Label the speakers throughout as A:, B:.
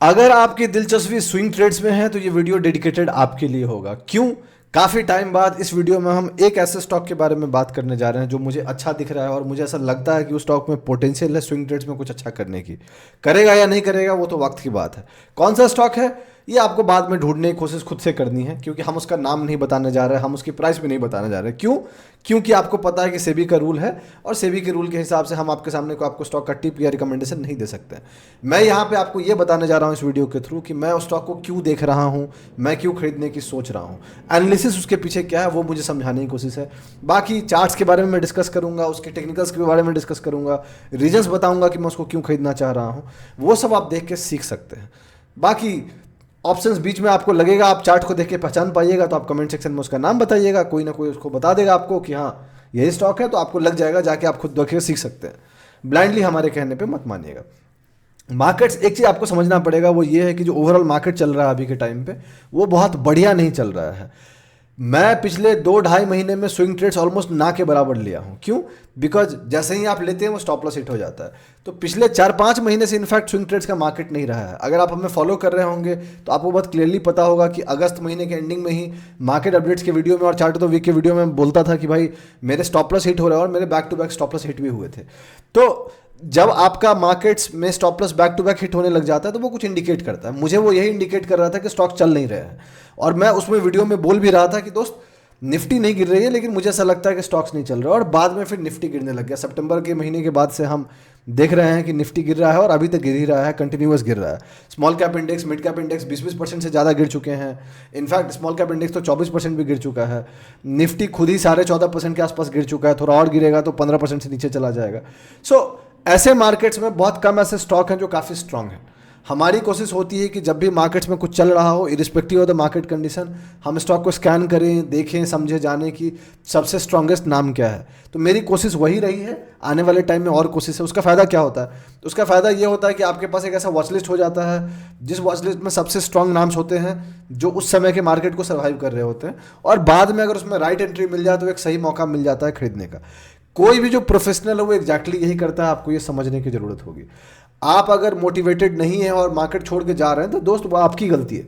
A: अगर आपकी दिलचस्पी स्विंग ट्रेड्स में है तो ये वीडियो डेडिकेटेड आपके लिए होगा। क्यों? काफ़ी टाइम बाद इस वीडियो में हम एक ऐसे स्टॉक के बारे में बात करने जा रहे हैं जो मुझे अच्छा दिख रहा है और मुझे ऐसा लगता है कि उस स्टॉक में पोटेंशियल है स्विंग ट्रेड्स में कुछ अच्छा करने की। करेगा या नहीं करेगा वो तो वक्त की बात है। कौन सा स्टॉक है ये आपको बाद में ढूंढने की कोशिश खुद से करनी है, क्योंकि हम उसका नाम नहीं बताने जा रहे हैं, हम उसकी प्राइस भी नहीं बताने जा रहे हैं। क्यों? क्योंकि आपको पता है कि सेबी का रूल है और सेबी के रूल के हिसाब से हम आपके सामने को आपको स्टॉक का टिप या रिकमेंडेशन नहीं दे सकते। मैं यहाँ पे आपको ये बताने जा रहा हूँ इस वीडियो के थ्रू कि मैं उस स्टॉक को क्यों देख रहा हूँ, मैं क्यों खरीदने की सोच रहा हूँ, एनालिसिस उसके पीछे क्या है वो मुझे समझाने की कोशिश है। बाकी चार्ट्स के बारे में मैं डिस्कस करूंगा, उसके टेक्निकल्स के बारे में डिस्कस करूंगा, रीजंस बताऊंगा कि मैं उसको क्यों खरीदना चाह रहा हूँ। वो सब आप देख के सीख सकते हैं। बाकी ऑप्शंस बीच में आपको लगेगा, आप चार्ट को देख के पहचान पाइएगा तो आप कमेंट सेक्शन में उसका नाम बताइएगा, कोई ना कोई उसको बता देगा आपको कि हाँ यही स्टॉक है, तो आपको लग जाएगा, जाके आप खुद देख के सीख सकते हैं। ब्लाइंडली हमारे कहने पे मत मानिएगा। मार्केट्स, एक चीज़ आपको समझना पड़ेगा वो ये है कि जो ओवरऑल मार्केट चल रहा है अभी के टाइम पे वो बहुत बढ़िया नहीं चल रहा है। मैं पिछले 2-2.5 महीने में स्विंग ट्रेड्स ऑलमोस्ट ना के बराबर लिया हूँ। क्यों? बिकॉज जैसे ही आप लेते हैं वो स्टॉप लॉस हिट हो जाता है। तो पिछले 4-5 महीने से इनफैक्ट स्विंग ट्रेड्स का मार्केट नहीं रहा है। अगर आप हमें फॉलो कर रहे होंगे तो आपको बहुत क्लियरली पता होगा कि अगस्त महीने के एंडिंग में ही मार्केट अपडेट्स के वीडियो में और चार्ट ऑफ द वीक के वीडियो में बोलता था कि भाई मेरे स्टॉप लॉस हिट हो रहा है और मेरे back to back stop loss hit भी हुए थे। तो जब आपका मार्केट्स में stop loss back to back hit होने लग जाता है तो वो कुछ इंडिकेट करता है। मुझे वो यही इंडिकेट कर रहा था कि स्टॉक चल नहीं रहा है, और मैं उसमें वीडियो में बोल भी रहा था कि दोस्त निफ्टी नहीं गिर रही है लेकिन मुझे ऐसा लगता है कि स्टॉक्स नहीं चल रहा। और बाद में फिर निफ्टी गिरने लग गया। सितंबर के महीने के बाद से हम देख रहे हैं कि निफ्टी गिर रहा है और अभी तक गिर ही रहा है, कंटिन्यूअस गिर रहा है। Small cap index, mid cap index 20-20% से ज़्यादा गिर चुके हैं। इनफैक्ट स्मॉल कैप इंडेक्स तो 24% भी गिर चुका है। निफ्टी खुद ही 14.5% के आसपास गिर चुका है, थोड़ा और गिरेगा तो 15% से नीचे चला जाएगा। ऐसे मार्केट्स में बहुत कम ऐसे स्टॉक हैं जो काफ़ी स्ट्रांग हैं। हमारी कोशिश होती है कि जब भी मार्केट्स में कुछ चल रहा हो, irrespective of the market condition, हम स्टॉक को स्कैन करें, देखें, समझे, जाने की सबसे स्ट्रांगेस्ट नाम क्या है। तो मेरी कोशिश वही रही है, आने वाले टाइम में और कोशिश है। उसका फ़ायदा क्या होता है? उसका फ़ायदा ये होता है कि आपके पास एक ऐसा वॉच लिस्ट हो जाता है जिस वॉच लिस्ट में सबसे स्ट्रांग नाम्स होते हैं जो उस समय के मार्केट को सर्वाइव कर रहे होते हैं, और बाद में अगर उसमें राइट एंट्री मिल जाए तो एक सही मौका मिल जाता है खरीदने का। कोई भी जो प्रोफेशनल है वो एग्जैक्टली यही करता है, आपको ये समझने की ज़रूरत होगी। आप अगर मोटिवेटेड नहीं है और मार्केट छोड़ के जा रहे हैं तो दोस्त वो आपकी गलती है,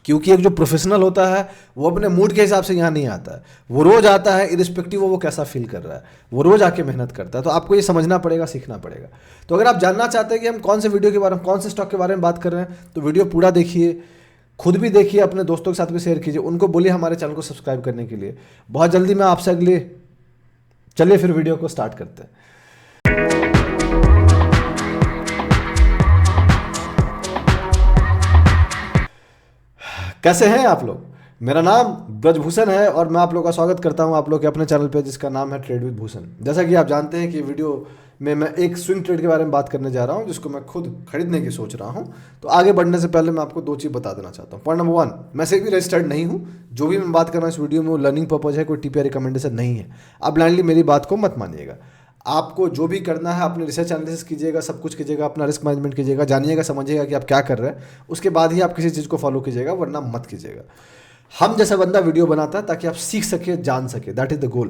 A: क्योंकि एक जो प्रोफेशनल होता है वो अपने मूड के हिसाब से यहाँ नहीं आता है। वो रोज़ आता है, इरिस्पेक्टिव वो कैसा फील कर रहा है, वो रोज़ आके मेहनत करता है। तो आपको ये समझना पड़ेगा, सीखना पड़ेगा। तो अगर आप जानना चाहते हैं कि हम कौन से वीडियो के बारे में, कौन से स्टॉक के बारे में बात कर रहे हैं, तो वीडियो पूरा देखिए, खुद भी देखिए, अपने दोस्तों के साथ भी शेयर कीजिए, उनको बोलिए हमारे चैनल को सब्सक्राइब करने के लिए। बहुत जल्दी मैं आपसे अगले, चलिए फिर वीडियो को स्टार्ट करते हैं। कैसे हैं आप लोग? मेरा नाम ब्रजभूषण है और मैं आप लोग का स्वागत करता हूं आप लोग के अपने चैनल पे जिसका नाम है ट्रेड विद भूषण। जैसा कि आप जानते हैं कि वीडियो में मैं एक स्विंग ट्रेड के बारे में बात करने जा रहा हूं जिसको मैं खुद खरीदने की सोच रहा हूं। तो आगे बढ़ने से पहले मैं आपको 2 चीज़ बता देना चाहता हूं। पॉइंट नंबर 1, मैं से भी रजिस्टर्ड नहीं हूं। जो भी मैं बात कर रहा हूं इस वीडियो में वो लर्निंग पर्पज है, कोई टीपीआई रिकमेंडेशन नहीं है। आप ब्लाइंडली मेरी बात को मत मानिएगा। आपको जो भी करना है अपने रिसर्च एनालिसिस कीजिएगा, सब कुछ कीजिएगा, अपना रिस्क मैनेजमेंट कीजिएगा, जानिएगा, समझिएगा कि आप क्या कर रहे हैं, उसके बाद ही आप किसी चीज़ को फॉलो कीजिएगा, वरना मत कीजिएगा। हम जैसा बंदा वीडियो बनाता है ताकि आप सीख सके, जान सके, that is the goal.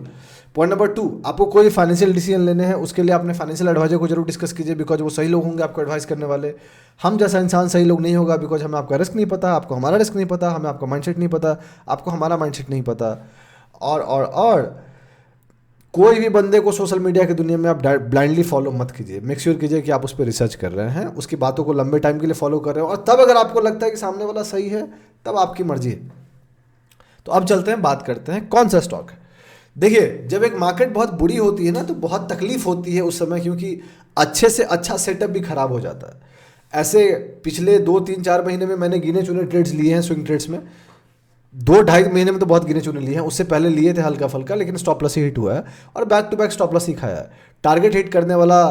A: Point number 2, आपको कोई फाइनेंशियल डिसीजन लेने हैं उसके लिए अपने फाइनेंशियल एडवाइजर को जरूर डिस्कस कीजिए, बिकॉज वो सही लोग होंगे आपको एडवाइस करने वाले। हम जैसा इंसान सही लोग नहीं होगा, बिकॉज हमें आपका रिस्क नहीं पता, आपको हमारा रिस्क नहीं पता, हमें आपका माइंडसेट नहीं पता, आपको हमारा माइंडसेट नहीं पता। और कोई भी बंदे को सोशल मीडिया की दुनिया में आप ब्लाइंडली फॉलो मत कीजिए। मेक श्योर कीजिए कि आप उस पर रिसर्च कर रहे हैं, उसकी बातों को लंबे टाइम के लिए फॉलो कर रहे हैं, और तब अगर आपको लगता है कि सामने वाला सही है तब आपकी मर्जी है। तो अब चलते हैं, बात करते हैं कौन सा स्टॉक है। देखिए, जब एक मार्केट बहुत बुरी होती है ना तो बहुत तकलीफ होती है उस समय, क्योंकि अच्छे से अच्छा सेटअप भी खराब हो जाता है। ऐसे पिछले 2-3-4 महीने में मैंने गिने चुने ट्रेड्स लिए हैं स्विंग ट्रेड्स में। 2-2.5 महीने में तो बहुत गिने चुने लिए हैं, उससे पहले लिए थे हल्का फुल्का, लेकिन स्टॉप लॉस ही हिट हुआ है और back to back stop loss ही खाया है। टारगेट हिट करने वाला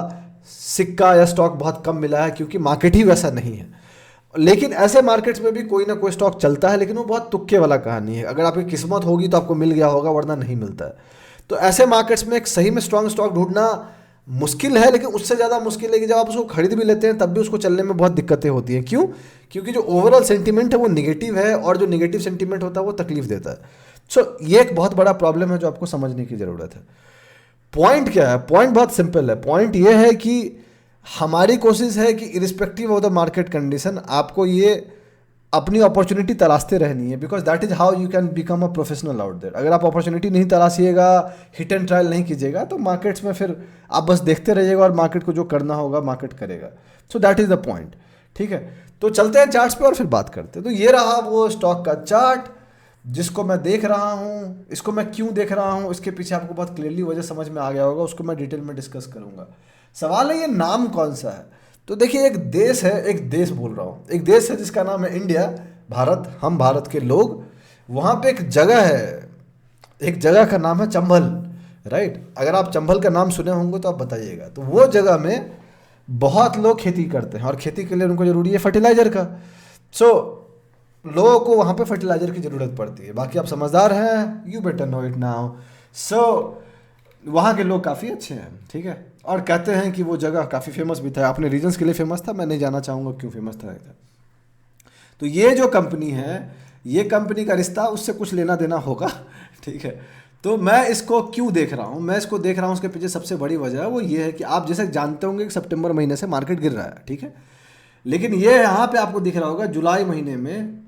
A: सिक्का या स्टॉक बहुत कम मिला है, क्योंकि मार्केट ही वैसा नहीं है। लेकिन ऐसे मार्केट्स में भी कोई ना कोई स्टॉक चलता है, लेकिन वो बहुत तुक्के वाला कहानी है। अगर आपकी किस्मत होगी तो आपको मिल गया होगा, वरना नहीं मिलता है। तो ऐसे मार्केट्स में एक सही में स्ट्रांग स्टॉक ढूंढना मुश्किल है, लेकिन उससे ज़्यादा मुश्किल है कि जब आप उसको खरीद भी लेते हैं तब भी उसको चलने में बहुत दिक्कतें होती हैं। क्यों? क्योंकि जो ओवरऑल सेंटीमेंट है वो निगेटिव है, और जो निगेटिव सेंटीमेंट होता है वो तकलीफ देता है। ये एक बहुत बड़ा प्रॉब्लम है जो आपको समझने की ज़रूरत है। पॉइंट क्या है? पॉइंट बहुत सिंपल है। पॉइंट ये है कि हमारी कोशिश है कि irrespective of the market condition आपको ये अपनी अपॉर्चुनिटी तलाशते रहनी है, because that is how you can become a professional out there. अगर आप अपॉर्चुनिटी नहीं तलाशिएगा, हिट एंड ट्रायल नहीं कीजिएगा, तो मार्केट्स में फिर आप बस देखते रहिएगा और मार्केट को जो करना होगा मार्केट करेगा। So that is the point. ठीक है, तो चलते हैं चार्ट्स पे और फिर बात करते हैं। तो ये रहा वो स्टॉक का चार्ट जिसको मैं देख रहा हूँ। इसको मैं क्यों देख रहा हूँ, इसके पीछे आपको बहुत क्लियरली वजह समझ में आ गया होगा, उसको मैं डिटेल में डिस्कस करूँगा। सवाल है ये नाम कौन सा है। तो देखिए, एक देश है, एक देश बोल रहा हूँ, एक देश है जिसका नाम है इंडिया, भारत, हम भारत के लोग। वहाँ पे एक जगह है, एक जगह का नाम है चंबल, राइट। अगर आप चंबल का नाम सुने होंगे तो आप बताइएगा। तो वो जगह में बहुत लोग खेती करते हैं और खेती के लिए उनको ज़रूरी है फर्टिलाइज़र का। सो लोगों को वहाँ पे फर्टिलाइज़र की ज़रूरत पड़ती है। बाकी आप समझदार हैं, you better know it now. So वहाँ के लोग काफ़ी अच्छे हैं, ठीक है, और कहते हैं कि वो जगह काफ़ी फेमस भी था, अपने रीजन्स के लिए फेमस था। मैं नहीं जानना चाहूँगा क्यों फेमस था। तो ये जो कंपनी है, ये कंपनी का रिश्ता उससे कुछ लेना देना होगा, ठीक है। तो मैं इसको क्यों देख रहा हूँ, मैं इसको देख रहा हूँ, उसके पीछे सबसे बड़ी वजह वो ये है कि आप जैसे जानते होंगे कि सितंबर महीने से मार्केट गिर रहा है, ठीक है। लेकिन ये यहाँ पे आपको दिख रहा होगा जुलाई महीने में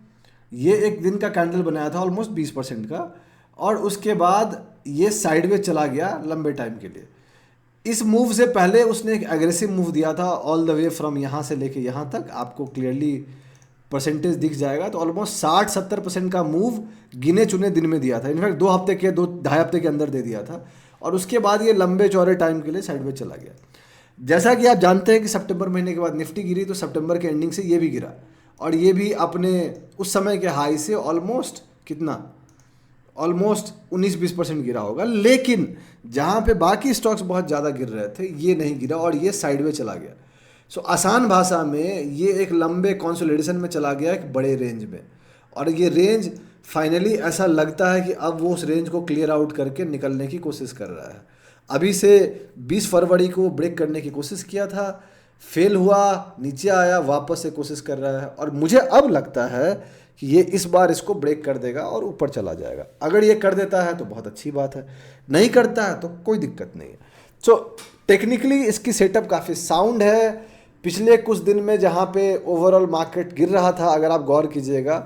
A: ये एक दिन का कैंडल बनाया था ऑलमोस्ट 20% का, और उसके बाद ये साइडवेज चला गया लंबे टाइम के लिए। इस मूव से पहले उसने एक एग्रेसिव मूव दिया था ऑल द वे फ्रॉम यहाँ से लेके यहाँ तक, आपको क्लियरली परसेंटेज दिख जाएगा। तो ऑलमोस्ट 60-70% का मूव गिने चुने दिन में दिया था, इनफैक्ट 2 हफ्ते के 2-2.5 हफ्ते के अंदर दे दिया था, और उसके बाद ये लंबे चौड़े टाइम के लिए साइडवेज चला गया। जैसा कि आप जानते हैं कि सितंबर महीने के बाद निफ्टी गिरी, तो सितंबर के एंडिंग से ये भी गिरा, और ये भी अपने उस समय के हाई से ऑलमोस्ट कितना, ऑलमोस्ट 19-20% गिरा होगा। लेकिन जहाँ पे बाकी स्टॉक्स बहुत ज़्यादा गिर रहे थे, ये नहीं गिरा और ये साइडवेज चला गया। सो आसान भाषा में ये एक लंबे कंसोलिडेशन में चला गया एक बड़े रेंज में, और ये रेंज फाइनली ऐसा लगता है कि अब वो उस रेंज को क्लियर आउट करके निकलने की कोशिश कर रहा है। अभी से 20 फरवरी को ब्रेक करने की कोशिश किया था, फेल हुआ, नीचे आया, वापस से कोशिश कर रहा है, और मुझे अब लगता है कि ये इस बार इसको ब्रेक कर देगा और ऊपर चला जाएगा। अगर ये कर देता है तो बहुत अच्छी बात है, नहीं करता है तो कोई दिक्कत नहीं है। सो टेक्निकली इसकी सेटअप काफ़ी साउंड है। पिछले कुछ दिन में जहाँ पे ओवरऑल मार्केट गिर रहा था, अगर आप गौर कीजिएगा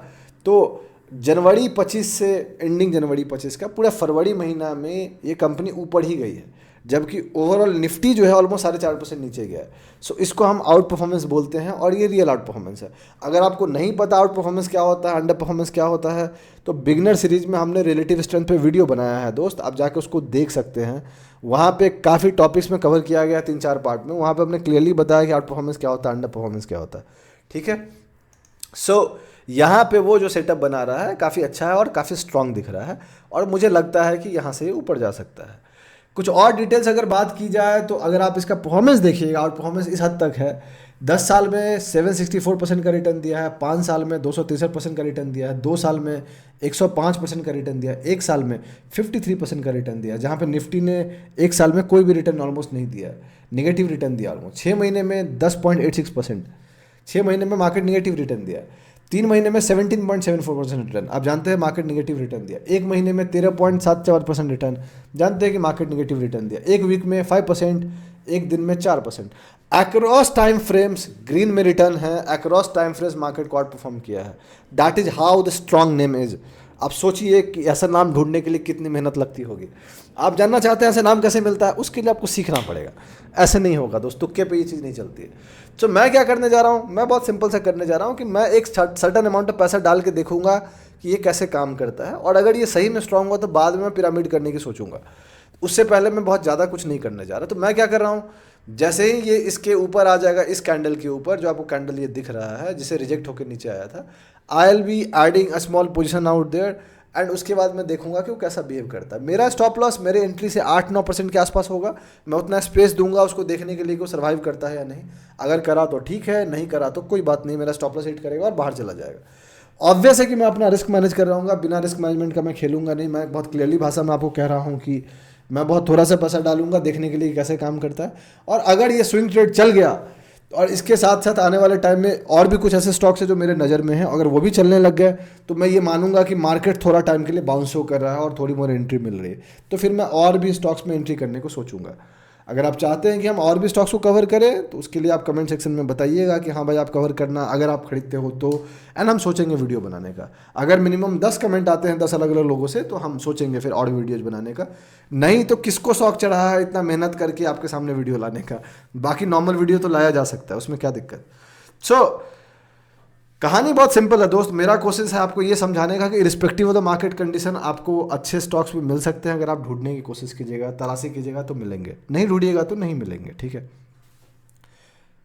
A: तो जनवरी 25 से एंडिंग जनवरी 25 का पूरा फरवरी महीना में ये कंपनी ऊपर ही गई है, जबकि ओवरऑल निफ्टी जो है ऑलमोस्ट 4.5% नीचे गया है। सो इसको हम आउट परफॉर्मेंस बोलते हैं, और ये रियल आउट परफॉर्मेंस है। अगर आपको नहीं पता आउट परफॉर्मेंस क्या होता है, अंडर परफॉर्मेंस क्या होता है, तो बिगनर सीरीज में हमने रिलेटिव स्ट्रेंथ पे वीडियो बनाया है दोस्त, आप जाके उसको देख सकते हैं। वहाँ पे काफ़ी टॉपिक्स में कवर किया गया 3-4 पार्ट में, वहाँ पे हमने क्लियरली बताया कि आउट परफॉर्मेंस क्या होता है, अंडर परफॉर्मेंस क्या होता है, ठीक है। सो यहाँ पे वो जो सेटअप बना रहा है काफ़ी अच्छा है और काफ़ी स्ट्रांग दिख रहा है, और मुझे लगता है कि यहाँ से ऊपर जा सकता है। कुछ और डिटेल्स अगर बात की जाए तो अगर आप इसका परफॉर्मेंस देखिएगा, आउट परफॉर्मेंस इस हद तक है, 10 साल में 764% का रिटर्न दिया है, 5 साल में 263% का रिटर्न दिया है, 2 साल में 105% का रिटर्न दिया है, 1 साल में 53% का रिटर्न दिया है, जहाँ पे निफ्टी ने 1 साल में कोई भी रिटर्न ऑलमोस्ट नहीं दिया है, निगेटिव रिटर्न दिया ऑलमोस्ट। 6 महीने में 10.86%, 6 महीने में मार्केट निगेटिव रिटर्न दिया है, 3 महीने में 17.74% रिटर्न, आप जानते हैं मार्केट निगेटिव रिटर्न दिया, 1 महीने में 13.74% रिटर्न, जानते हैं कि मार्केट निगेटिव रिटर्न दिया, 1 वीक में 5%, 1 दिन में 4%। अक्रॉस टाइम फ्रेम्स ग्रीन में रिटर्न है, अक्रॉस टाइम फ्रेम्स मार्केट को आउट परफॉर्म किया है। That is how the strong name is. आप सोचिए कि ऐसा नाम ढूंढने के लिए कितनी मेहनत लगती होगी। आप जानना चाहते हैं ऐसा नाम कैसे मिलता है, उसके लिए आपको सीखना पड़ेगा, ऐसे नहीं होगा दोस्त, तुक्के पे ये चीज़ नहीं चलती है। तो मैं क्या करने जा रहा हूँ, मैं बहुत सिंपल सा करने जा रहा हूँ कि मैं एक सर्टन अमाउंट ऑफ पैसा डाल के देखूंगा कि ये कैसे काम करता है, और अगर ये सही में स्ट्रांग हुआ तो बाद में मैं पिरामिड करने की सोचूंगा। उससे पहले मैं बहुत ज़्यादा कुछ नहीं करने जा रहा। तो मैं क्या कर रहा हूँ, जैसे ही ये इसके ऊपर आ जाएगा, इस कैंडल के ऊपर, जो आपको कैंडल ये दिख रहा है जिसे रिजेक्ट होकर नीचे आया था, I will be adding a small position out there, and उसके बाद मैं देखूंगा कि वो कैसा बिहेव करता है। मेरा स्टॉप लॉस मेरे एंट्री से 8-9% के आसपास होगा। मैं उतना स्पेस दूंगा उसको देखने के लिए कि वो सर्वाइव करता है या नहीं। अगर करा तो ठीक है, नहीं करा तो कोई बात नहीं, मेरा स्टॉप लॉस हिट करेगा और बाहर चला जाएगा। ऑब्वियस है कि मैं अपना रिस्क मैनेज कर रहा हूँ, बिना रिस्क मैनेजमेंट का मैं खेलूंगा नहीं। मैं बहुत क्लियरली भाषा में आपको कह रहा हूँ कि मैं बहुत थोड़ा सा पैसा डालूंगा देखने के लिए कैसे काम करता है, और अगर ये स्विंग ट्रेड चल गया और इसके साथ साथ आने वाले टाइम में और भी कुछ ऐसे स्टॉक्स है जो मेरे नज़र में हैं, अगर वो भी चलने लग गए तो मैं ये मानूंगा कि मार्केट थोड़ा टाइम के लिए बाउंस शो कर रहा है और थोड़ी मोर एंट्री मिल रही है, तो फिर मैं और भी स्टॉक्स में एंट्री करने को सोचूंगा। अगर आप चाहते हैं कि हम और भी स्टॉक्स को कवर करें तो उसके लिए आप कमेंट सेक्शन में बताइएगा कि हाँ भाई आप कवर करना अगर आप खरीदते हो तो, एंड हम सोचेंगे वीडियो बनाने का। अगर मिनिमम 10 कमेंट आते हैं 10 अलग अलग लोगों से तो हम सोचेंगे फिर और वीडियोज बनाने का। नहीं तो किसको शौक चढ़ा है इतना मेहनत करके आपके सामने वीडियो लाने का। बाकी नॉर्मल वीडियो तो लाया जा सकता है, उसमें क्या दिक्कत। कहानी बहुत सिंपल है दोस्त। मेरा कोशिश है आपको ये समझाने का कि respective of the market condition आपको अच्छे स्टॉक्स भी मिल सकते हैं। अगर आप ढूंढने की कोशिश कीजिएगा, तलाशी कीजिएगा तो मिलेंगे, नहीं ढूंढिएगा तो नहीं मिलेंगे, ठीक है।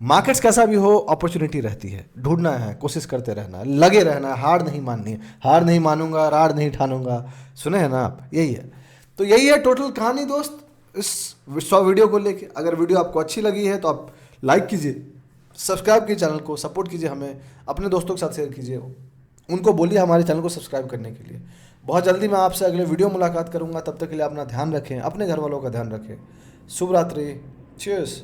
A: मार्केट्स कैसा भी हो अपॉर्चुनिटी रहती है, ढूंढना है, कोशिश करते रहना है, लगे रहना है, हार नहीं माननी है। हार नहीं मानूंगा, रार नहीं ठानूंगा, सुने हैं ना आप, यही है। तो यही है टोटल कहानी दोस्त इस वीडियो को लेके। अगर वीडियो आपको अच्छी लगी है तो आप लाइक कीजिए, सब्सक्राइब कीजिए चैनल को, सपोर्ट कीजिए हमें, अपने दोस्तों के साथ शेयर कीजिए, उनको बोलिए हमारे चैनल को सब्सक्राइब करने के लिए। बहुत जल्दी मैं आपसे अगले वीडियो मुलाकात करूंगा, तब तक के लिए अपना ध्यान रखें, अपने घर वालों का ध्यान रखें। शुभ रात्रि, चीयर्स।